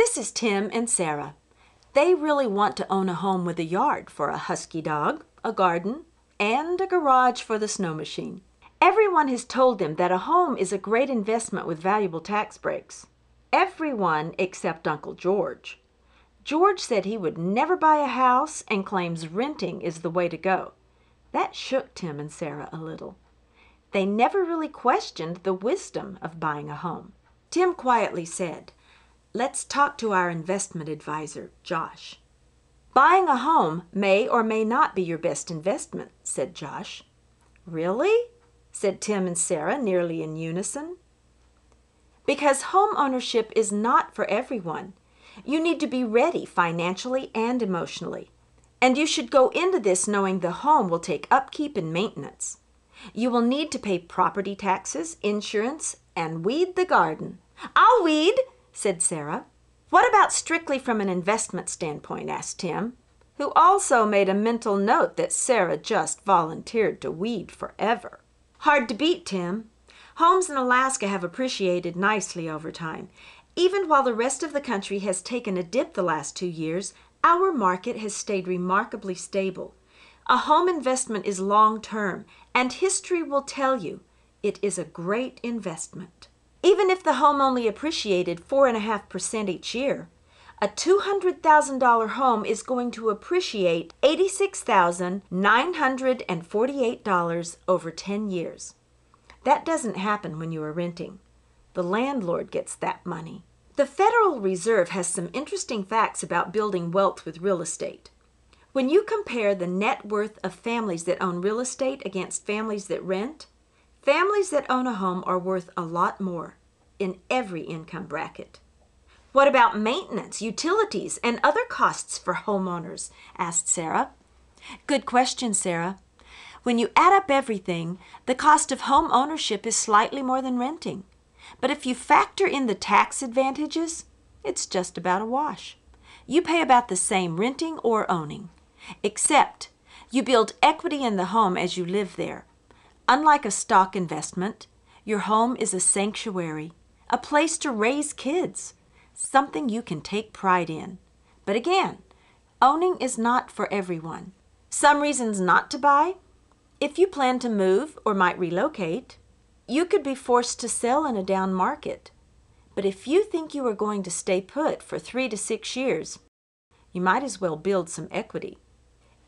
This is Tim and Sarah. They really want to own a home with a yard for a husky dog, a garden, and a garage for the snow machine. Everyone has told them that a home is a great investment with valuable tax breaks. Everyone except Uncle George. George said he would never buy a house and claims renting is the way to go. That shook Tim and Sarah a little. They never really questioned the wisdom of buying a home. Tim quietly said, "Let's talk to our investment advisor, Josh." "Buying a home may or may not be your best investment," said Josh. "Really?" said Tim and Sarah nearly in unison. "Because home ownership is not for everyone. You need to be ready financially and emotionally. And you should go into this knowing the home will take upkeep and maintenance. You will need to pay property taxes, insurance, and weed the garden." "I'll weed," said Sarah. "What about strictly from an investment standpoint?" asked Tim, who also made a mental note that Sarah just volunteered to weed forever. "Hard to beat, Tim. Homes in Alaska have appreciated nicely over time. Even while the rest of the country has taken a dip the last 2 years, our market has stayed remarkably stable. A home investment is long-term, and history will tell you it is a great investment. Even if the home only appreciated 4.5% each year, a $200,000 home is going to appreciate $86,948 over 10 years. That doesn't happen when you are renting. The landlord gets that money. The Federal Reserve has some interesting facts about building wealth with real estate. When you compare the net worth of families that own real estate against families that rent, families that own a home are worth a lot more in every income bracket. "What about maintenance, utilities, and other costs for homeowners?" asked Sarah. "Good question, Sarah. When you add up everything, the cost of home ownership is slightly more than renting. But if you factor in the tax advantages, it's just about a wash. You pay about the same renting or owning, except you build equity in the home as you live there. Unlike a stock investment, your home is a sanctuary, a place to raise kids, something you can take pride in. But again, owning is not for everyone. Some reasons not to buy: if you plan to move or might relocate, you could be forced to sell in a down market. But if you think you are going to stay put for 3 to 6 years, you might as well build some equity.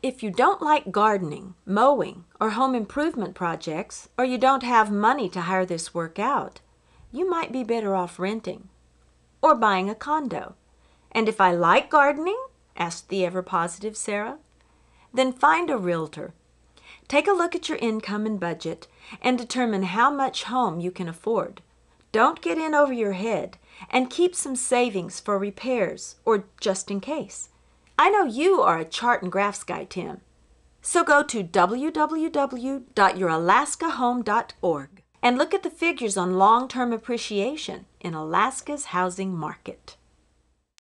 If you don't like gardening, mowing, or home improvement projects, or you don't have money to hire this work out, you might be better off renting or buying a condo. "And if I like gardening?" asked the ever-positive Sarah. "Then find a realtor. Take a look at your income and budget and determine how much home you can afford. Don't get in over your head, and keep some savings for repairs or just in case. I know you are a chart and graphs guy, Tim. So go to www.youralaskahome.org and look at the figures on long-term appreciation in Alaska's housing market."